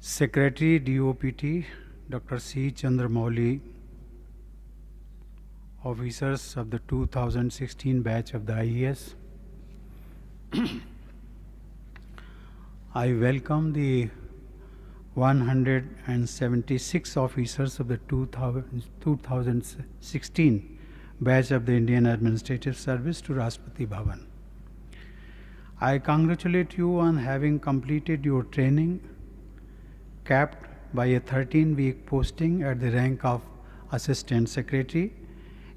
Secretary DOPT Dr. C. Chandramouli, officers of the 2016 batch of the IAS. I welcome the 176 officers of the 2016 batch of the Indian Administrative Service to Rashtrapti Bhavan. I congratulate you on having completed your training, capped by a 13-week posting at the rank of Assistant Secretary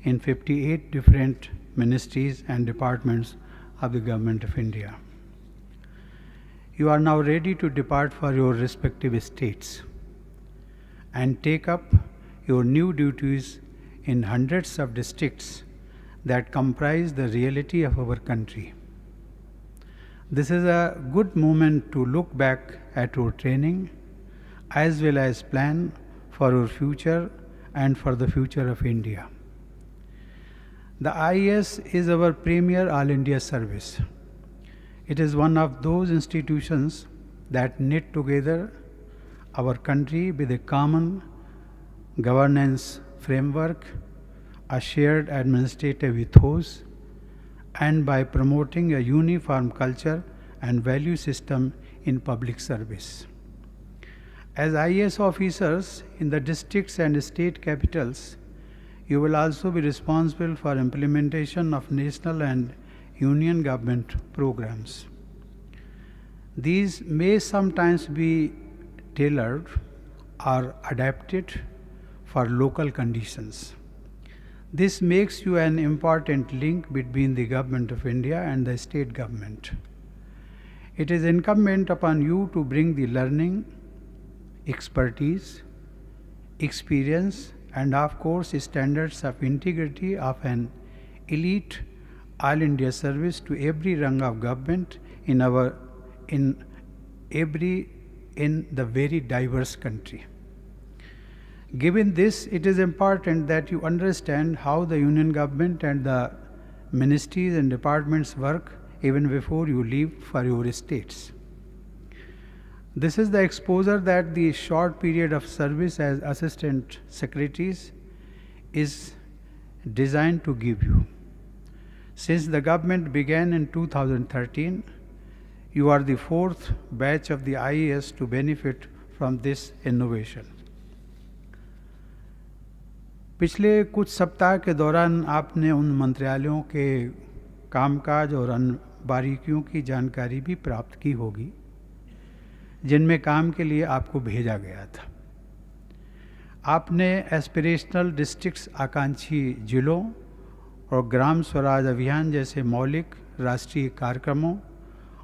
in 58 different ministries and departments of the Government of India. You are now ready to depart for your respective states and take up your new duties in hundreds of districts that comprise the reality of our country. This is a good moment to look back at your training as well as plan for your future and for the future of India. The IAS is our premier All India service. It is one of those institutions that knit together our country with a common governance framework, a shared administrative ethos, and by promoting a uniform culture and value system in public service. As IAS officers in the districts and state capitals, you will also be responsible for implementation of national and union government programs. These may sometimes be tailored or adapted for local conditions. This makes you an important link between the Government of India and the state government. It is incumbent upon you to bring the learning, expertise, experience, and of course standards of integrity of an elite All India service to every rung of government in the very diverse country. Given this, it is important that you understand how the union government and the ministries and departments work even before you leave for your states. This is the exposure that the short period of service as assistant secretaries is designed to give you. Since the government began in 2013, you are the fourth batch of the IAS to benefit from this innovation. पिछले कुछ सप्ताह के दौरान आपने उन मंत्रालयों के कामकाज और अन्य बारीकियों की जानकारी भी प्राप्त की होगी जिनमें काम के लिए आपको भेजा गया था। आपने एस्पिरेशनल डिस्ट्रिक्ट्स आकांक्षी जिलों और ग्राम स्वराज अभियान जैसे मौलिक राष्ट्रीय कार्यक्रमों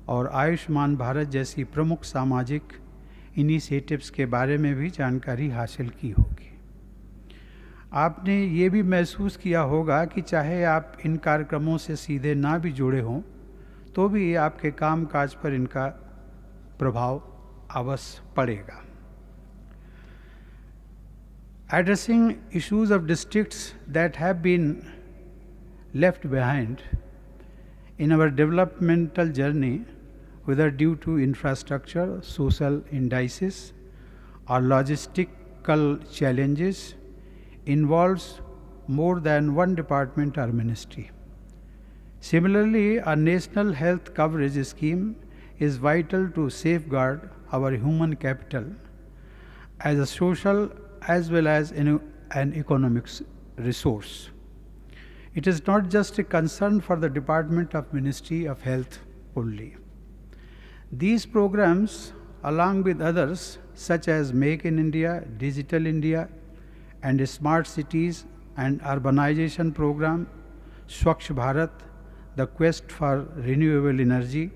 और आयुष्मान भारत जैसी प्रमुख सामाजिक इनिशिएटिव्स के बारे में भी जानकारी हासिल की होगी। आपने ये भी महसूस किया होगा कि चाहे आप इन कार्यक्रमों से सीधे ना भी जुड़े हों तो भी आपके काम काज पर इनका प्रभाव अवश्य पड़ेगा। Addressing issues of districts that have been left behind in our developmental journey, whether due to infrastructure, social indices, or logistical challenges, involves more than one department or ministry. Similarly, a national health coverage scheme is vital to safeguard our human capital as a social as well as an economic resource. It is not just a concern for the Department of Ministry of Health only. These programs, along with others such as Make in India, Digital India, and Smart Cities and Urbanization Program, Swachh Bharat, the quest for renewable energy,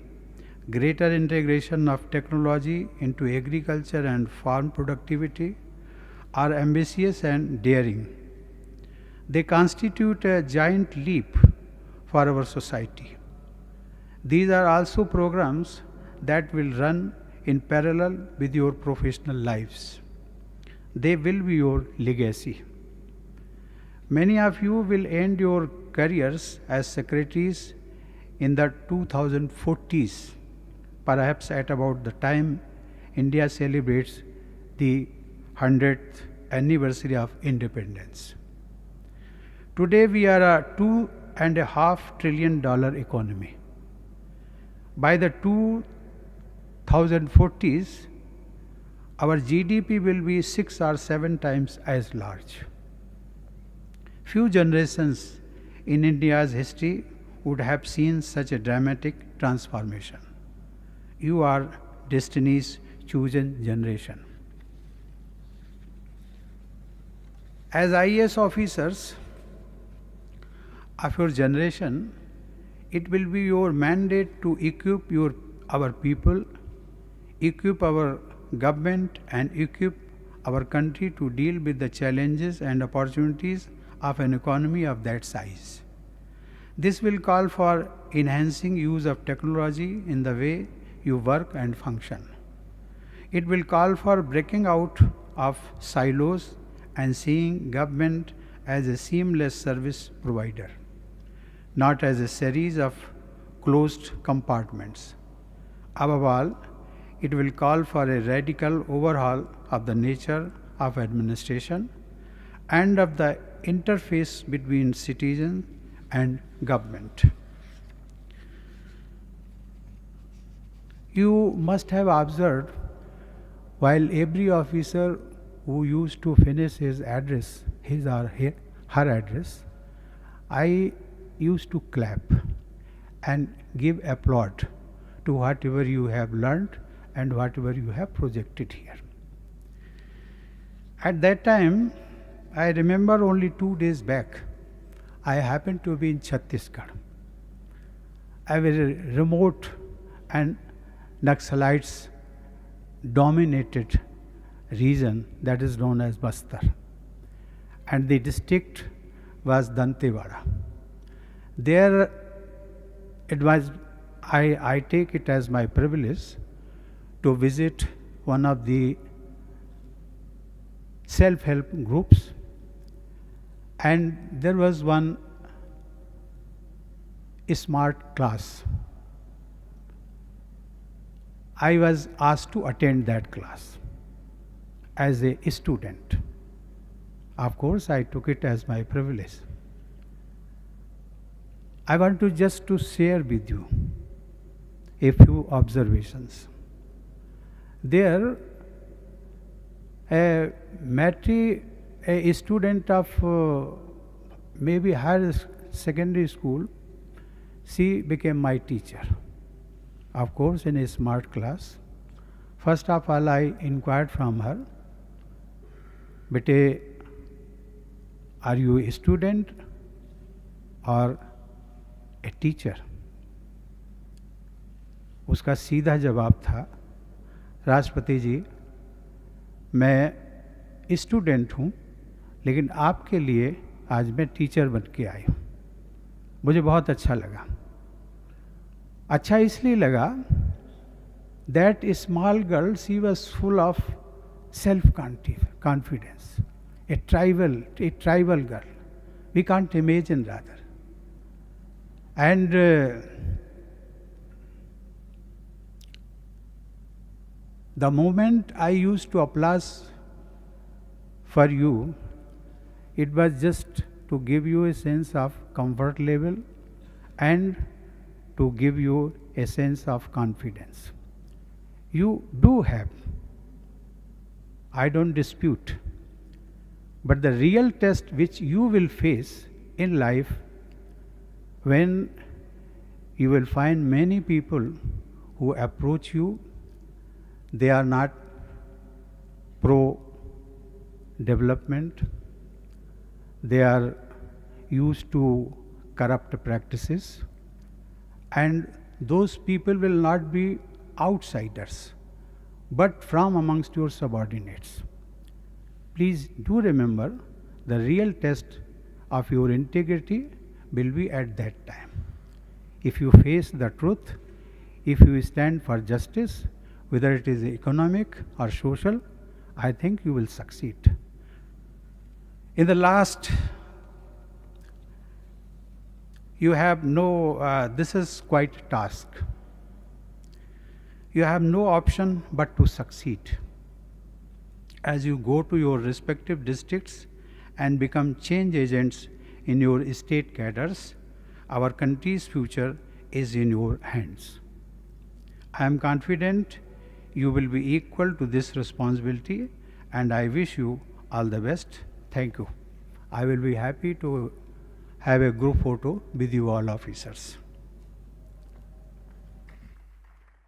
greater integration of technology into agriculture and farm productivity, are ambitious and daring. They constitute a giant leap for our society. These are also programs that will run in parallel with your professional lives. They will be your legacy. Many of you will end your careers as secretaries in the 2040s, perhaps at about the time India celebrates the 100th anniversary of independence. Today we are a $2.5 trillion economy. By the 2040s, our GDP will be 6 or 7 times as large. Few generations in India's history would have seen such a dramatic transformation. You are destiny's chosen generation. As IAS officers of your generation, it will be your mandate to equip our people, equip our government, and equip our country to deal with the challenges and opportunities of an economy of that size. This will call for enhancing use of technology in the way you work and function. It will call for breaking out of silos and seeing government as a seamless service provider, not as a series of closed compartments. Above all, it will call for a radical overhaul of the nature of administration and of the interface between citizen and government. You must have observed, while every officer who used to finish his address, his or her address, I used to clap and give applaud to whatever you have learned and whatever you have projected here. At that time, I remember only 2 days back, I happened to be in Chhattisgarh, a very remote and Naxalites dominated region that is known as Bastar, and the district was Dantewada. There it was, I take it as my privilege to visit one of the self-help groups, and there was one smart class. I was asked to attend that class as a student. Of course, I took it as my privilege. I want to just to share with you a few observations. There, a student of maybe higher secondary school, she became my teacher. Of course, in a smart class. First of all, I inquired from her, "Bete, are you a student or a teacher?" उसका सीधा जवाब था, राष्ट्रपति जी, मैं student हूँ, लेकिन आपके लिए आज मैं टीचर बन के आई हूँ। मुझे बहुत अच्छा लगा। अच्छा इसलिए लगा, that small girl, she was full of self-confidence, a tribal girl. We can't imagine rather. And the moment I used to applause for you, it was just to give you a sense of comfort level and to give you a sense of confidence. You do have, I don't dispute, but the real test which you will face in life, when you will find many people who approach you, they are not pro development, they are used to corrupt practices, and those people will not be outsiders but from amongst your subordinates. Please do remember, the real test of your integrity will be at that time. If you face the truth, if you stand for justice, whether it is economic or social, I think you will succeed. In the last, you have no, this is quite a task. You have no option but to succeed. as you go to your respective districts and become change agents in your state cadres. Our country's future is in your hands. I am confident you will be equal to this responsibility, and I wish you all the best. Thank you. I will be happy to have a group photo with you all officers.